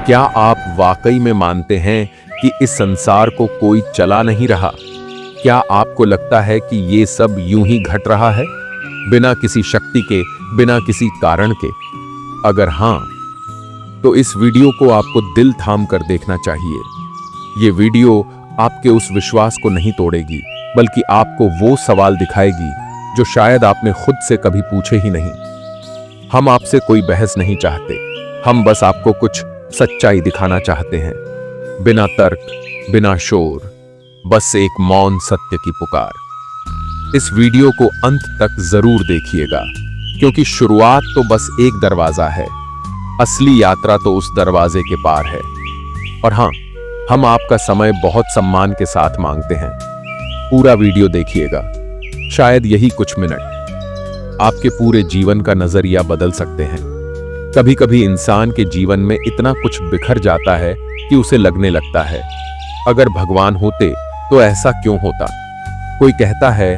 क्या आप वाकई में मानते हैं कि इस संसार को कोई चला नहीं रहा? क्या आपको लगता है कि ये सब यूं ही घट रहा है, बिना किसी शक्ति के, बिना किसी कारण के? अगर हां, तो इस वीडियो को आपको दिल थाम कर देखना चाहिए। ये वीडियो आपके उस विश्वास को नहीं तोड़ेगी, बल्कि आपको वो सवाल दिखाएगी जो शायद आपने खुद से कभी पूछे ही नहीं। हम आपसे कोई बहस नहीं चाहते, हम बस आपको कुछ सच्चाई दिखाना चाहते हैं, बिना तर्क, बिना शोर, बस एक मौन सत्य की पुकार। इस वीडियो को अंत तक जरूर देखिएगा, क्योंकि शुरुआत तो बस एक दरवाजा है, असली यात्रा तो उस दरवाजे के पार है। और हां, हम आपका समय बहुत सम्मान के साथ मांगते हैं। पूरा वीडियो देखिएगा, शायद यही कुछ मिनट आपके पूरे जीवन का नजरिया बदल सकते हैं। कभी कभी इंसान के जीवन में इतना कुछ बिखर जाता है कि उसे लगने लगता है, अगर भगवान होते तो ऐसा क्यों होता। कोई कहता है,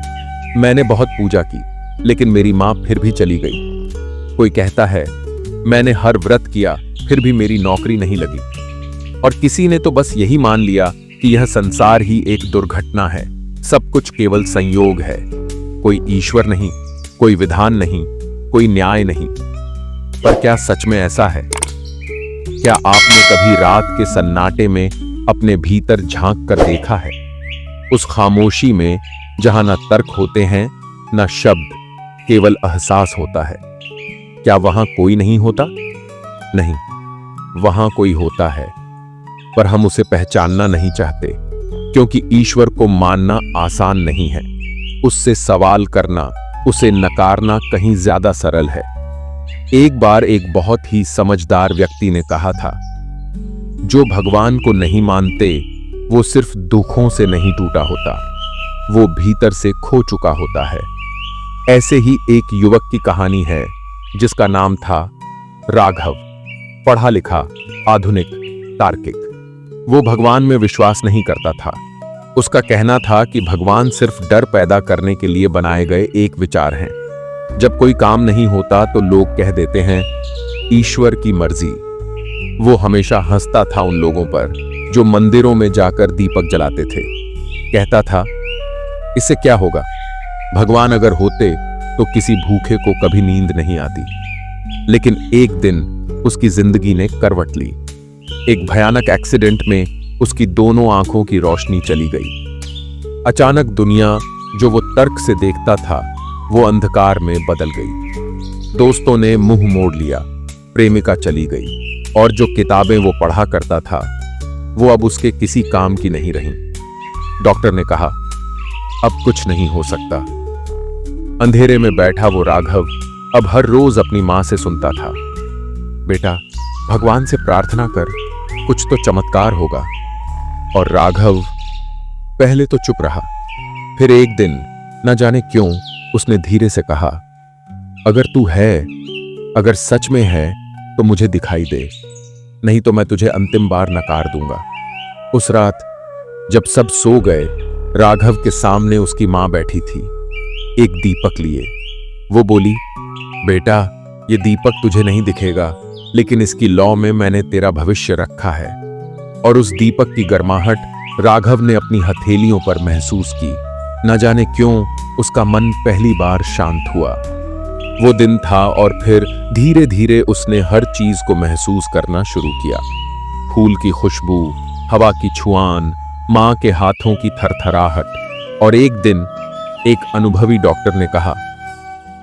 मैंने बहुत पूजा की, लेकिन मेरी मां फिर भी चली गई। कोई कहता है, मैंने हर व्रत किया, फिर भी मेरी नौकरी नहीं लगी। और किसी ने तो बस यही मान लिया कि यह संसार ही एक दुर्घटना है, सब कुछ केवल संयोग है। कोई ईश्वर नहीं, कोई विधान नहीं, कोई न्याय नहीं। पर क्या सच में ऐसा है? क्या आपने कभी रात के सन्नाटे में अपने भीतर झांक कर देखा है, उस खामोशी में जहां न तर्क होते हैं, न शब्द, केवल एहसास होता है? क्या वहां कोई नहीं होता? नहीं, वहां कोई होता है, पर हम उसे पहचानना नहीं चाहते, क्योंकि ईश्वर को मानना आसान नहीं है। उससे सवाल करना, उसे नकारना कहीं ज्यादा सरल है। एक बार एक बहुत ही समझदार व्यक्ति ने कहा था, जो भगवान को नहीं मानते वो सिर्फ दुखों से नहीं टूटा होता, वो भीतर से खो चुका होता है। ऐसे ही एक युवक की कहानी है जिसका नाम था राघव। पढ़ा लिखा, आधुनिक, तार्किक। वो भगवान में विश्वास नहीं करता था। उसका कहना था कि भगवान सिर्फ डर पैदा करने के लिए बनाए गए एक विचार हैं। जब कोई काम नहीं होता तो लोग कह देते हैं, ईश्वर की मर्जी। वो हमेशा हंसता था उन लोगों पर जो मंदिरों में जाकर दीपक जलाते थे। कहता था, इससे क्या होगा? भगवान अगर होते तो किसी भूखे को कभी नींद नहीं आती। लेकिन एक दिन उसकी जिंदगी ने करवट ली। एक भयानक एक्सीडेंट में उसकी दोनों आंखों की रोशनी चली गई। अचानक दुनिया जो वो तर्क से देखता था, वो अंधकार में बदल गई। दोस्तों ने मुंह मोड़ लिया, प्रेमिका चली गई, और जो किताबें वो पढ़ा करता था वो अब उसके किसी काम की नहीं रहीं। डॉक्टर ने कहा, अब कुछ नहीं हो सकता। अंधेरे में बैठा वो राघव अब हर रोज अपनी मां से सुनता था, बेटा, भगवान से प्रार्थना कर, कुछ तो चमत्कार होगा। और राघव पहले तो चुप रहा, फिर एक दिन न जाने क्यों उसने धीरे से कहा, अगर तू है, अगर सच में है तो मुझे दिखाई दे, नहीं तो मैं तुझे अंतिम बार नकार दूंगा। उस रात जब सब सो गए, राघव के सामने उसकी मां बैठी थी, एक दीपक लिए। वो बोली, बेटा, ये दीपक तुझे नहीं दिखेगा, लेकिन इसकी लौ में मैंने तेरा भविष्य रखा है। और उस दीपक की गर्माहट राघव ने अपनी हथेलियों पर महसूस की। न जाने क्यों उसका मन पहली बार शांत हुआ। वो दिन था, और फिर धीरे धीरे उसने हर चीज को महसूस करना शुरू किया। फूल की खुशबू, हवा की छुआन, मां के हाथों की थरथराहट। और एक दिन एक अनुभवी डॉक्टर ने कहा,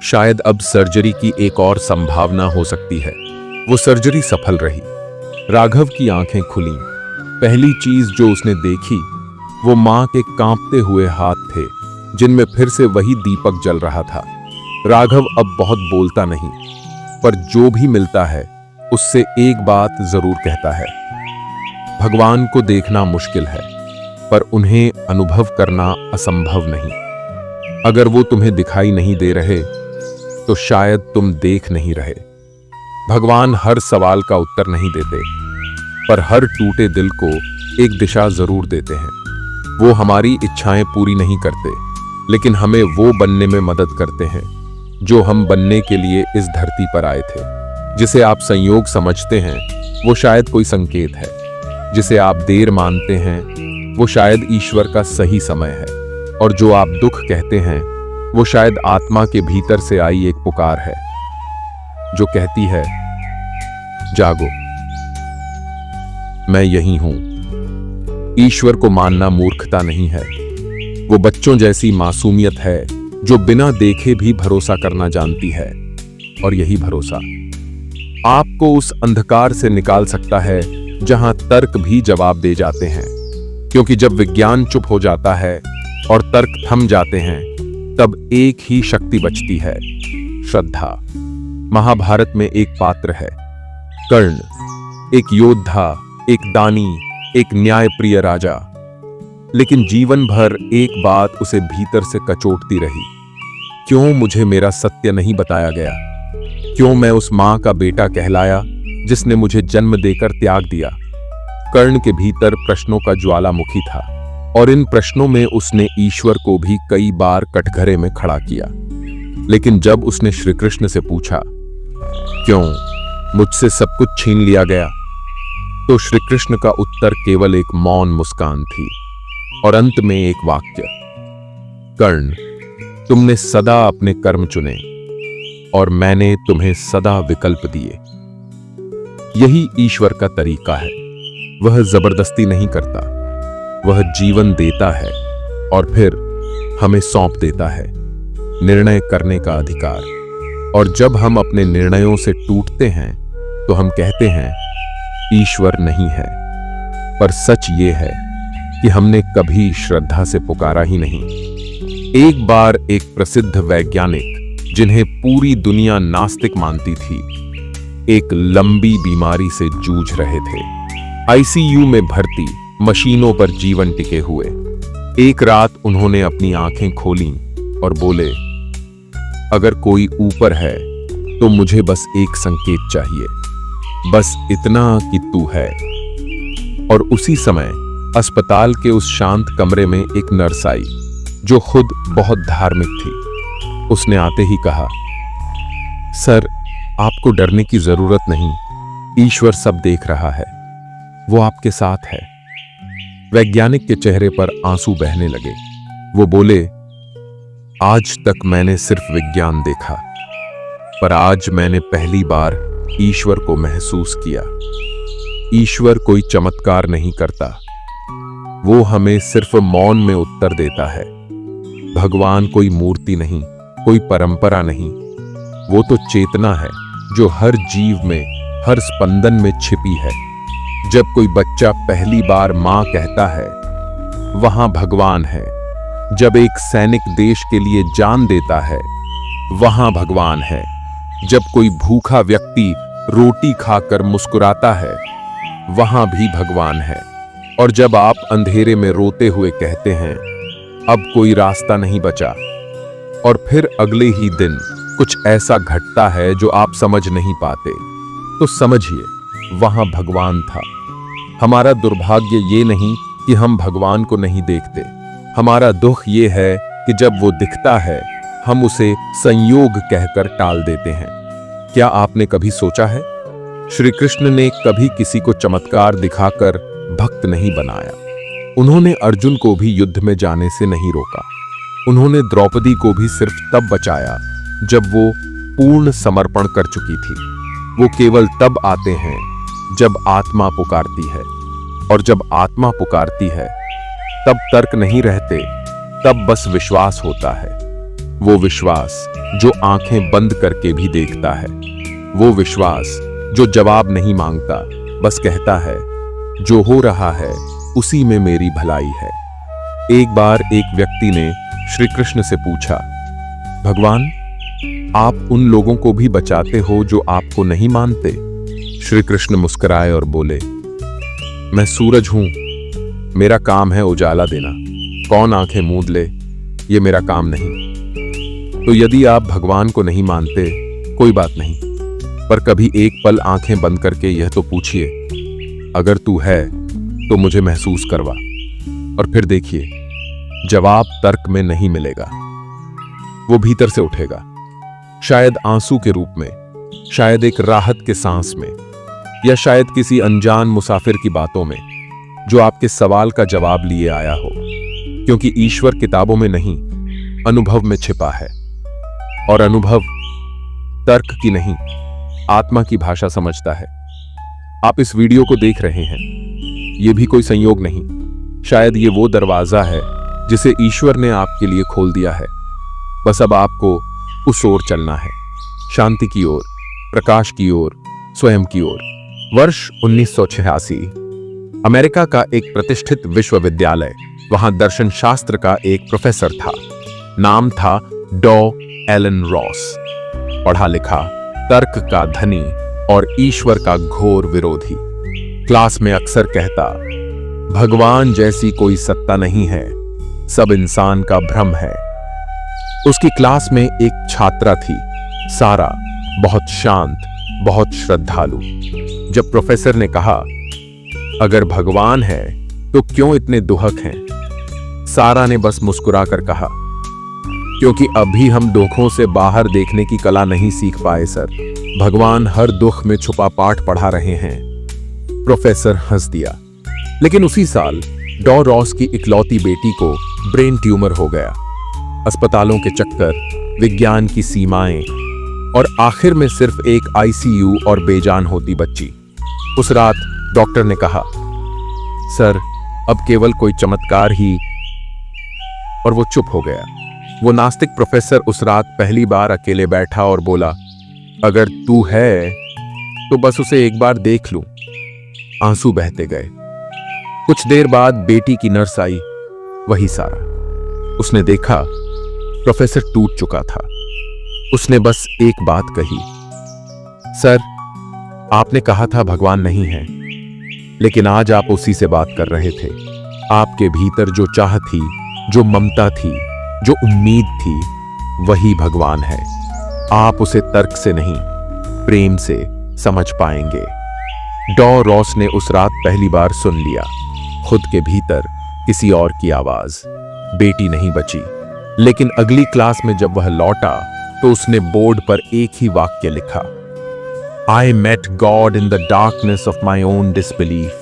शायद अब सर्जरी की एक और संभावना हो सकती है। वो सर्जरी सफल रही। राघव की आंखें खुलीं। पहली चीज जो उसने देखी वो मां के कांपते हुए हाथ थे, जिनमें फिर से वही दीपक जल रहा था। राघव अब बहुत बोलता नहीं, पर जो भी मिलता है उससे एक बात जरूर कहता है, भगवान को देखना मुश्किल है, पर उन्हें अनुभव करना असंभव नहीं। अगर वो तुम्हें दिखाई नहीं दे रहे तो शायद तुम देख नहीं रहे। भगवान हर सवाल का उत्तर नहीं देते, पर हर टूटे दिल को एक दिशा जरूर देते हैं। वो हमारी इच्छाएं पूरी नहीं करते, लेकिन हमें वो बनने में मदद करते हैं जो हम बनने के लिए इस धरती पर आए थे। जिसे आप संयोग समझते हैं, वो शायद कोई संकेत है। जिसे आप देर मानते हैं वो शायद ईश्वर का सही समय है, और जो आप दुख कहते हैं वो शायद आत्मा के भीतर से आई एक पुकार है जो कहती है, जागो, मैं यही हूं। ईश्वर को मानना मूर्खता नहीं है, वो बच्चों जैसी मासूमियत है जो बिना देखे भी भरोसा करना जानती है। और यही भरोसा आपको उस अंधकार से निकाल सकता है जहां तर्क भी जवाब दे जाते हैं। क्योंकि जब विज्ञान चुप हो जाता है और तर्क थम जाते हैं, तब एक ही शक्ति बचती है, श्रद्धा। महाभारत में एक पात्र है कर्ण, एक योद्धा, एक दानी, एक न्यायप्रिय राजा। लेकिन जीवन भर एक बात उसे भीतर से कचोटती रही, क्यों मुझे मेरा सत्य नहीं बताया गया? क्यों मैं उस मां का बेटा कहलाया जिसने मुझे जन्म देकर त्याग दिया? कर्ण के भीतर प्रश्नों का ज्वालामुखी था, और इन प्रश्नों में उसने ईश्वर को भी कई बार कटघरे में खड़ा किया। लेकिन जब उसने श्री कृष्ण से पूछा, क्यों मुझसे सब कुछ छीन लिया गया, तो श्री कृष्ण का उत्तर केवल एक मौन मुस्कान थी, और अंत में एक वाक्य, कर्ण, तुमने सदा अपने कर्म चुने और मैंने तुम्हें सदा विकल्प दिए। यही ईश्वर का तरीका है। वह जबरदस्ती नहीं करता, वह जीवन देता है और फिर हमें सौंप देता है निर्णय करने का अधिकार। और जब हम अपने निर्णयों से टूटते हैं तो हम कहते हैं ईश्वर नहीं है। पर सच ये है कि हमने कभी श्रद्धा से पुकारा ही नहीं। एक बार एक प्रसिद्ध वैज्ञानिक, जिन्हें पूरी दुनिया नास्तिक मानती थी, एक लंबी बीमारी से जूझ रहे थे। आईसीयू में भर्ती, मशीनों पर जीवन टिके हुए। एक रात उन्होंने अपनी आंखें खोलीं और बोले, अगर कोई ऊपर है तो मुझे बस एक संकेत चाहिए, बस इतना कि तू है। और उसी समय अस्पताल के उस शांत कमरे में एक नर्स आई जो खुद बहुत धार्मिक थी। उसने आते ही कहा, सर, आपको डरने की जरूरत नहीं, ईश्वर सब देख रहा है, वो आपके साथ है। वैज्ञानिक के चेहरे पर आंसू बहने लगे। वो बोले, आज तक मैंने सिर्फ विज्ञान देखा, पर आज मैंने पहली बार ईश्वर को महसूस किया। ईश्वर कोई चमत्कार नहीं करता, वो हमें सिर्फ मौन में उत्तर देता है। भगवान कोई मूर्ति नहीं, कोई परंपरा नहीं, वो तो चेतना है जो हर जीव में, हर स्पंदन में छिपी है। जब कोई बच्चा पहली बार मां कहता है, वहां भगवान है। जब एक सैनिक देश के लिए जान देता है, वहां भगवान है। जब कोई भूखा व्यक्ति रोटी खाकर मुस्कुराता है, वहां भी भगवान है। और जब आप अंधेरे में रोते हुए कहते हैं, अब कोई रास्ता नहीं बचा, और फिर अगले ही दिन कुछ ऐसा घटता है जो आप समझ नहीं पाते, तो समझिए वहां भगवान था। हमारा दुर्भाग्य ये नहीं कि हम भगवान को नहीं देखते, हमारा दुख ये है कि जब वो दिखता है हम उसे संयोग कहकर टाल देते हैं। क्या आपने कभी सोचा है, श्री कृष्ण ने कभी किसी को चमत्कार दिखाकर भक्त नहीं बनाया। उन्होंने अर्जुन को भी युद्ध में जाने से नहीं रोका। उन्होंने द्रौपदी को भी सिर्फ तब बचाया जब वो पूर्ण समर्पण कर चुकी थी। वो केवल तब आते हैं जब आत्मा पुकारती है, और जब आत्मा पुकारती है तब तर्क नहीं रहते, तब बस विश्वास होता है। वो विश्वास जो आंखें बंद करके भी देखता है, वो विश्वास जो जवाब नहीं मांगता, बस कहता है जो हो रहा है उसी में मेरी भलाई है। एक बार एक व्यक्ति ने श्री कृष्ण से पूछा, भगवान, आप उन लोगों को भी बचाते हो जो आपको नहीं मानते? श्री कृष्ण मुस्कुराए और बोले, मैं सूरज हूं, मेरा काम है उजाला देना। कौन आंखें मूंद ले, ये मेरा काम नहीं। तो यदि आप भगवान को नहीं मानते, कोई बात नहीं, पर कभी एक पल आंखें बंद करके यह तो पूछिए, अगर तू है तो मुझे महसूस करवा। और फिर देखिए, जवाब तर्क में नहीं मिलेगा, वो भीतर से उठेगा, शायद आंसू के रूप में, शायद एक राहत के सांस में। या शायद किसी अनजान मुसाफिर की बातों में जो आपके सवाल का जवाब लिए आया हो, क्योंकि ईश्वर किताबों में नहीं, अनुभव में छिपा है। और अनुभव तर्क की नहीं, आत्मा की भाषा समझता है। आप इस वीडियो को देख रहे हैं, यह भी कोई संयोग नहीं, शायद ये वो दरवाजा है जिसे ईश्वर ने आपके लिए खोल दिया है। बस अब आपको उस ओर चलना है, शांति की ओर, प्रकाश की ओर, स्वयं की ओर। वर्ष 1986, अमेरिका का एक प्रतिष्ठित विश्वविद्यालय, वहां दर्शन शास्त्र का एक प्रोफेसर था। नाम था डॉ एलन रॉस। पढ़ा लिखा, तर्क का धनी और ईश्वर का घोर विरोधी। क्लास में अक्सर कहता, भगवान जैसी कोई सत्ता नहीं है, सब इंसान का भ्रम है। उसकी क्लास में एक छात्रा थी, सारा, बहुत शांत, बहुत श्रद्धालु। जब प्रोफेसर ने कहा, अगर भगवान है तो क्यों इतने दुहक हैं, सारा ने बस मुस्कुराकर कहा, क्योंकि अभी हम दुखों से बाहर देखने की कला नहीं सीख पाए सर। भगवान हर दुख में छुपा पाठ पढ़ा रहे हैं। प्रोफेसर हंस दिया। लेकिन उसी साल डॉ रॉस की इकलौती बेटी को ब्रेन ट्यूमर हो गया। अस्पतालों के चक्कर, विज्ञान की सीमाएं और आखिर में सिर्फ एक आईसीयू और बेजान होती बच्ची। उस रात डॉक्टर ने कहा, सर अब केवल कोई चमत्कार ही, और वो चुप हो गया। वो नास्तिक प्रोफेसर उस रात पहली बार अकेले बैठा और बोला, अगर तू है तो बस उसे एक बार देख लूं। आंसू बहते गए। कुछ देर बाद बेटी की नर्स आई, वही सारा। उसने देखा प्रोफेसर टूट चुका था। उसने बस एक बात कही, सर आपने कहा था भगवान नहीं है, लेकिन आज आप उसी से बात कर रहे थे। आपके भीतर जो चाह थी, जो ममता थी, जो उम्मीद थी, वही भगवान है। आप उसे तर्क से नहीं, प्रेम से समझ पाएंगे। डॉ रॉस ने उस रात पहली बार सुन लिया, खुद के भीतर किसी और की आवाज। बेटी नहीं बची, लेकिन अगली क्लास में जब वह लौटा तो उसने बोर्ड पर एक ही वाक्य लिखा, I met God in the darkness of my own disbelief.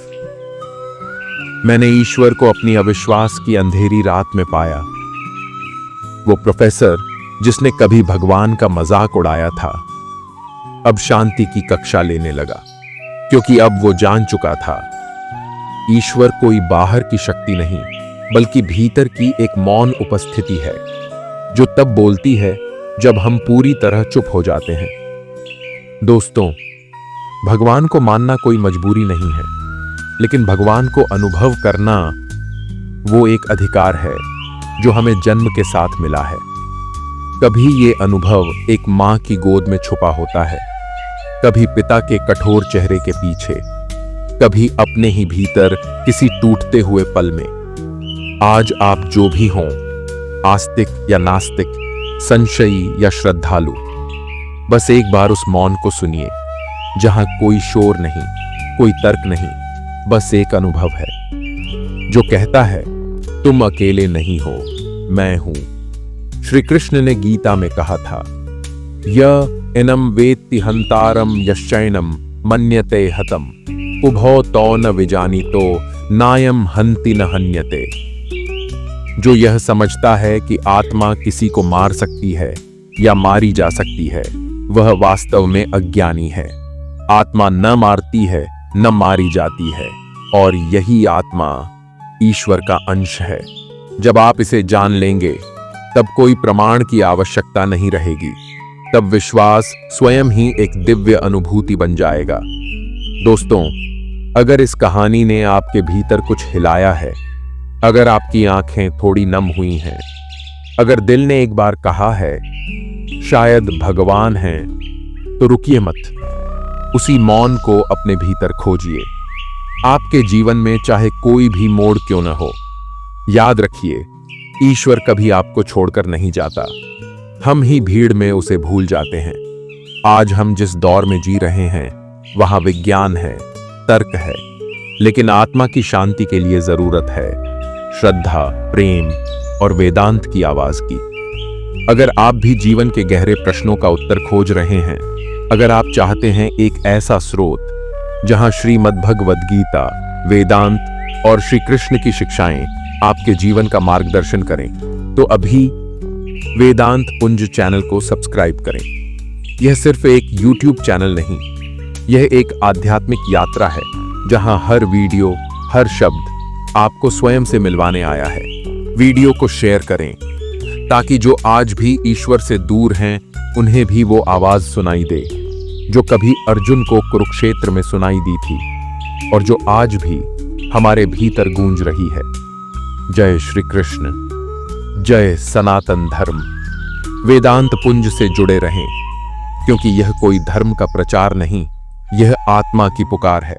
मैंने ईश्वर को अपनी अविश्वास की अंधेरी रात में पाया। वो प्रोफेसर जिसने कभी भगवान का मजाक उड़ाया था, अब शांति की कक्षा लेने लगा, क्योंकि अब वो जान चुका था, ईश्वर कोई बाहर की शक्ति नहीं, बल्कि भीतर की एक मौन उपस्थिति है, जो तब बोलती है जब हम पूरी तरह चुप हो जाते हैं। दोस्तों, भगवान को मानना कोई मजबूरी नहीं है, लेकिन भगवान को अनुभव करना वो एक अधिकार है जो हमें जन्म के साथ मिला है। कभी ये अनुभव एक मां की गोद में छुपा होता है, कभी पिता के कठोर चेहरे के पीछे, कभी अपने ही भीतर किसी टूटते हुए पल में। आज आप जो भी हों, आस्तिक या नास्तिक, संशयी या श्रद्धालु, बस एक बार उस मौन को सुनिए, जहां कोई शोर नहीं, कोई तर्क नहीं, बस एक अनुभव है जो कहता है, तुम अकेले नहीं हो, मैं हूं। श्री कृष्ण ने गीता में कहा था, य एनम वेत्ति हंतारम यश्चैनम मन्यते हतम उभौ तौ न विजानीतो नायम हंति न हन्यते। जो यह समझता है कि आत्मा किसी को मार सकती है या मारी जा सकती है, वह वास्तव में अज्ञानी है। आत्मा न मारती है, न मारी जाती है, और यही आत्मा ईश्वर का अंश है। जब आप इसे जान लेंगे, तब कोई प्रमाण की आवश्यकता नहीं रहेगी। तब विश्वास स्वयं ही एक दिव्य अनुभूति बन जाएगा। दोस्तों, अगर इस कहानी ने आपके भीतर कुछ हिलाया है, अगर आपकी आंखें थोड़ी नम हुई हैं, अगर दिल ने एक बार कहा है शायद भगवान है, तो रुकिए मत, उसी मौन को अपने भीतर खोजिए। आपके जीवन में चाहे कोई भी मोड़ क्यों न हो, याद रखिए, ईश्वर कभी आपको छोड़कर नहीं जाता। हम ही भीड़ में उसे भूल जाते हैं। आज हम जिस दौर में जी रहे हैं, वहां विज्ञान है, तर्क है, लेकिन आत्मा की शांति के लिए जरूरत है श्रद्धा, प्रेम और वेदांत की आवाज की। अगर आप भी जीवन के गहरे प्रश्नों का उत्तर खोज रहे हैं, अगर आप चाहते हैं एक ऐसा स्रोत जहां श्रीमद् भगवद गीता, वेदांत और श्री कृष्ण की शिक्षाएं आपके जीवन का मार्गदर्शन करें, तो अभी वेदांत पुंज चैनल को सब्सक्राइब करें। यह सिर्फ एक YouTube चैनल नहीं, यह एक आध्यात्मिक यात्रा है जहां हर वीडियो, हर शब्द आपको स्वयं से मिलवाने आया है। वीडियो को शेयर करें ताकि जो आज भी ईश्वर से दूर हैं, उन्हें भी वो आवाज सुनाई दे जो कभी अर्जुन को कुरुक्षेत्र में सुनाई दी थी और जो आज भी हमारे भीतर गूंज रही है। जय श्री कृष्ण, जय सनातन धर्म। वेदांत पुंज से जुड़े रहें, क्योंकि यह कोई धर्म का प्रचार नहीं, यह आत्मा की पुकार है।